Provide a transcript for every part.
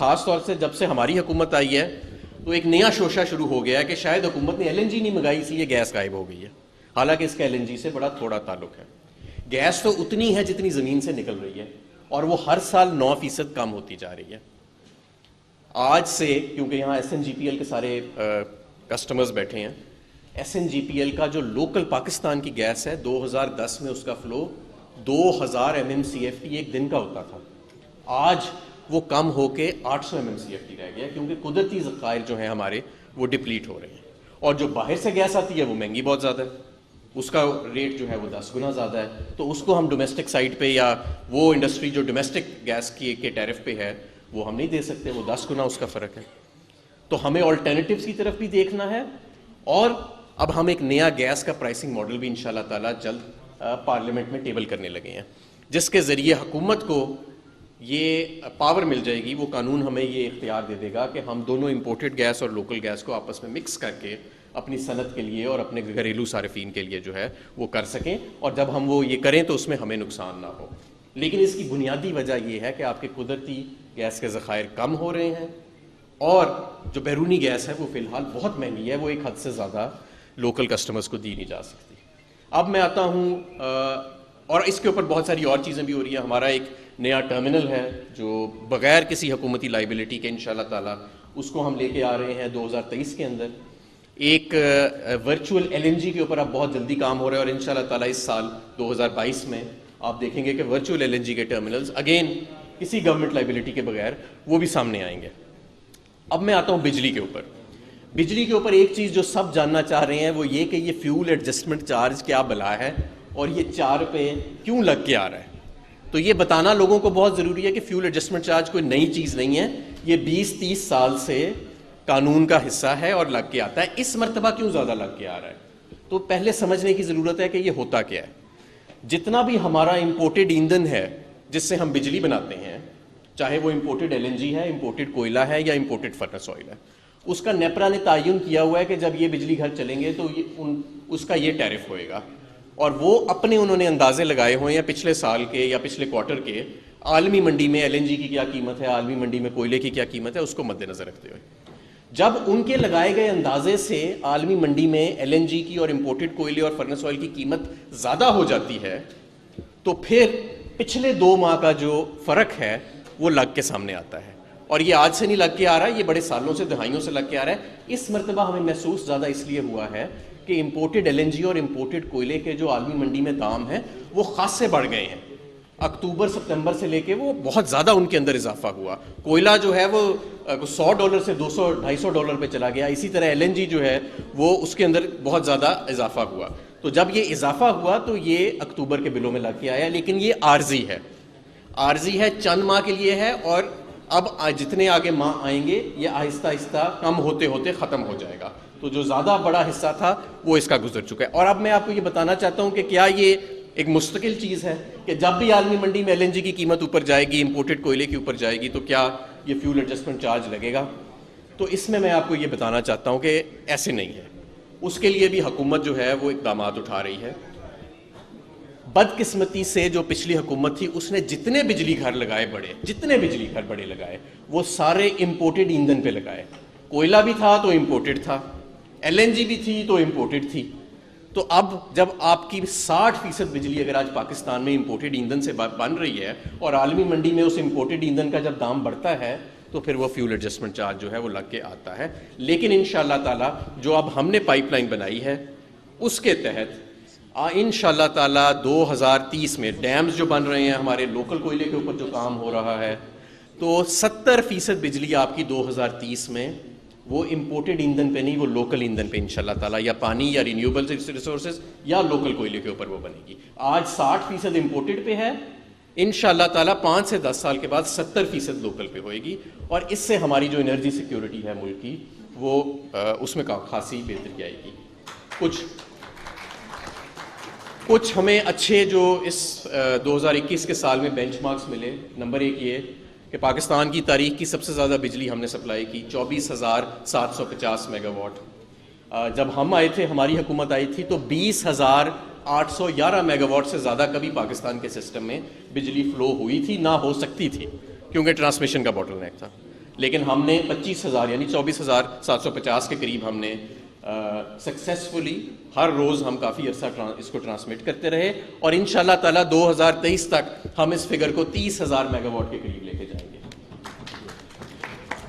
خاص طور سے جب سے ہماری حکومت آئی ہے تو ایک نیا شوشہ شروع ہو گیا ہے کہ شاید حکومت نے LNG نہیں منگائی اس لیے گیس غائب ہو گئی ہے، حالانکہ اس کا LNG سے بڑا تھوڑا تعلق ہے۔ گیس تو اتنی ہے جتنی زمین سے نکل رہی ہے، اور وہ ہر سال 9% کم ہوتی جا رہی ہے۔ آج سے، کیونکہ یہاں SNGPL کے سارے کسٹمرز بیٹھے ہیں، SNGPL کا جو لوکل پاکستان کی گیس ہے 2010 میں اس کا فلو 2000 MMCFT ایک دن کا ہوتا تھا، آج وہ کم ہو کے 800 MMCFT رہ گیا، کیونکہ قدرتی ذخائر جو ہیں ہمارے وہ ڈپلیٹ ہو رہے ہیں، اور جو باہر سے گیس آتی ہے وہ مہنگی بہت زیادہ ہے، اس کا ریٹ جو ہے وہ 10 گنا زیادہ ہے، تو اس کو ہم ڈومیسٹک سائٹ پہ یا وہ انڈسٹری جو ڈومیسٹک گیس کے ٹیرف پہ ہے وہ ہم نہیں دے سکتے، وہ 10 گنا اس کا فرق ہے۔ تو ہمیں آلٹرنیٹیوز کی طرف بھی دیکھنا ہے، اور اب ہم ایک نیا گیس کا پرائسنگ ماڈل بھی انشاءاللہ تعالیٰ جلد پارلیمنٹ میں ٹیبل کرنے لگے ہیں، جس کے ذریعے حکومت کو یہ پاور مل جائے گی، وہ قانون ہمیں یہ اختیار دے دے گا کہ ہم دونوں امپورٹڈ گیس اور لوکل گیس کو آپس میں مکس کر کے اپنی صنعت کے لیے اور اپنے گھریلو صارفین کے لیے جو ہے وہ کر سکیں، اور جب ہم وہ یہ کریں تو اس میں ہمیں نقصان نہ ہو۔ لیکن اس کی بنیادی وجہ یہ ہے کہ آپ کے قدرتی گیس کے ذخائر کم ہو رہے ہیں، اور جو بیرونی گیس ہے وہ فی الحال بہت مہنگی ہے، وہ ایک حد سے زیادہ لوکل کسٹمرز کو دی نہیں جا سکتی۔ اب میں آتا ہوں، اور اس کے اوپر بہت ساری اور چیزیں بھی ہو رہی ہیں۔ ہمارا ایک نیا ٹرمنل ہے جو بغیر کسی حکومتی لائبلٹی کے انشاءاللہ تعالیٰ اس کو ہم لے کے آ رہے ہیں 2023 کے اندر۔ ایک ورچوئل LNG کے اوپر اب بہت جلدی کام ہو رہا ہے، اور انشاءاللہ تعالیٰ اس سال 2022 میں آپ دیکھیں گے کہ ورچوئل LNG کے ٹرمنلز اگین کسی گورنمنٹ لائبلٹی کے بغیر وہ بھی سامنے آئیں گے۔ اب میں آتا ہوں بجلی کے اوپر۔ بجلی کے اوپر ایک چیز جو سب جاننا چاہ رہے ہیں وہ یہ کہ یہ فیول ایڈجسٹمنٹ چارج کیا بلا ہے، اور یہ 4 پہ کیوں لگ کے آ رہا ہے۔ تو یہ بتانا لوگوں کو بہت ضروری ہے کہ فیول ایڈجسٹمنٹ چارج کوئی نئی چیز نہیں ہے، یہ 20-30 سال سے قانون کا حصہ ہے اور لگ کے آتا ہے۔ اس مرتبہ کیوں زیادہ لگ کے آ رہا ہے، تو پہلے سمجھنے کی ضرورت ہے کہ یہ ہوتا کیا ہے۔ جتنا بھی ہمارا امپورٹڈ ایندھن ہے جس سے ہم بجلی بناتے ہیں، چاہے وہ امپورٹڈ LNG ہے، امپورٹڈ کوئلہ ہے یا امپورٹڈ فرنس آئل ہے، اس کا نیپرا نے تعین کیا ہوا ہے کہ جب یہ بجلی گھر چلیں گے تو اس کا یہ ٹیرف ہوئے گا، اور وہ اپنے انہوں نے اندازے لگائے ہوئے ہیں پچھلے سال کے یا پچھلے کوارٹر کے، عالمی منڈی میں LNG کی کیا قیمت ہے، عالمی منڈی میں کوئلے کی کیا قیمت ہے، اس کو مد نظر رکھتے ہوئے جب ان کے لگائے گئے اندازے سے عالمی منڈی میں LNG کی اور امپورٹڈ کوئلے اور فرنس آئل کی قیمت زیادہ ہو جاتی ہے، تو پھر پچھلے 2 ماہ کا جو فرق ہے وہ لگ کے سامنے آتا ہے، اور یہ آج سے نہیں لگ کے آ رہا ہے، یہ بڑے سالوں سے، دہائیوں سے لگ کے آ رہا ہے۔ اس مرتبہ ہمیں محسوس زیادہ اس لیے ہوا ہے کہ امپورٹڈ LNG اور امپورٹڈ کوئلے کے جو عالمی منڈی میں دام ہیں وہ خاص سے بڑھ گئے ہیں، اکتوبر ستمبر سے لے کے وہ بہت زیادہ ان کے اندر اضافہ ہوا۔ کوئلہ جو ہے وہ $100 سے $200-250 پہ چلا گیا، اسی طرح LNG جو ہے وہ اس کے اندر بہت زیادہ اضافہ ہوا۔ تو جب یہ اضافہ ہوا تو یہ اکتوبر کے بلوں میں لگ کے آیا، لیکن یہ عارضی ہے، چند ماہ کے لیے ہے، اور اب جتنے آگے ماہ آئیں گے یہ آہستہ آہستہ کم ہوتے ہوتے ختم ہو جائے گا۔ تو جو زیادہ بڑا حصہ تھا وہ اس کا گزر چکا ہے۔ اور اب میں آپ کو یہ بتانا چاہتا ہوں کہ کیا یہ ایک مستقل چیز ہے کہ جب بھی عالمی منڈی میں LNG کی قیمت اوپر جائے گی، امپورٹڈ کوئلے کی اوپر جائے گی، تو کیا یہ فیول ایڈجسٹمنٹ چارج لگے گا؟ تو اس میں آپ کو یہ بتانا چاہتا ہوں کہ ایسے نہیں ہے۔ اس کے لیے بھی حکومت جو ہے وہ اقدامات اٹھا رہی ہے۔ بدقسمتی سے جو پچھلی حکومت تھی اس نے جتنے بجلی گھر بڑے لگائے وہ سارے امپورٹڈ ایندھن پہ لگائے۔ کوئلہ بھی تھا تو امپورٹڈ تھا، LNG بھی تھی تو امپورٹڈ تھی۔ تو اب جب آپ کی 60% بجلی اگر آج پاکستان میں امپورٹڈ ایندھن سے بن رہی ہے، اور عالمی منڈی میں اس امپورٹڈ ایندھن کا جب دام بڑھتا ہے تو پھر وہ فیول ایڈجسٹمنٹ چارج جو ہے وہ لگ کے آتا ہے۔ لیکن انشاءاللہ تعالیٰ جو اب ہم نے پائپ لائن بنائی ہے اس کے تحت انشاءاللہ تعالیٰ 2030 میں ڈیمز جو بن رہے ہیں ہمارے لوکل کوئلے کے اوپر جو کام ہو رہا ہے، تو 70% بجلی آپ کی 2030 میں وہ امپورٹڈ ایندھن پہ نہیں، وہ لوکل ایندھن پہ انشاءاللہ تعالیٰ، یا پانی یا رینیوبل ریسورسز یا لوکل کوئلے کے اوپر وہ بنے گی۔ آج 60% امپورٹڈ پہ ہے، انشاءاللہ تعالیٰ 5 سے 10 سال کے بعد 70% لوکل پہ ہوئے گی، اور اس سے ہماری جو انرجی سیکیورٹی ہے ملک کی وہ اس میں خاصی بہتری آئے گی۔ کچھ ہمیں اچھے جو اس 2021 کے سال میں بینچ مارکس ملے۔ نمبر 1 یہ کہ پاکستان کی تاریخ کی سب سے زیادہ بجلی ہم نے سپلائی کی، 24,750 میگا واٹ۔ جب ہم آئے تھے، ہماری حکومت آئی تھی، تو 20,811 میگا واٹ سے زیادہ کبھی پاکستان کے سسٹم میں بجلی فلو ہوئی تھی، نہ ہو سکتی تھی، کیونکہ ٹرانسمیشن کا باٹل نیک تھا۔ لیکن ہم نے 25,000 یعنی 24,750 کے قریب ہم نے سکسیسفلی ہر روز ہم کافی عرصہ اس کو ٹرانسمٹ کرتے رہے، اور انشاءاللہ تعالیٰ 2023 تک ہم اس فگر کو 30,000 میگا واٹ کے قریب لے کے جائیں گے۔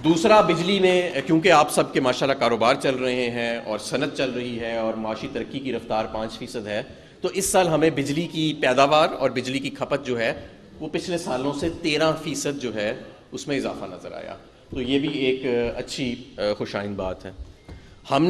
دوسرا، بجلی میں کیونکہ آپ سب کے ماشاءاللہ کاروبار چل رہے ہیں اور صنعت چل رہی ہے اور معاشی ترقی کی رفتار 5% ہے، تو اس سال ہمیں بجلی کی پیداوار اور بجلی کی کھپت جو ہے وہ پچھلے سالوں سے 13% جو ہے اس میں اضافہ نظر آیا، تو یہ بھی ایک اچھی خوش آئند بات ہے۔ ہم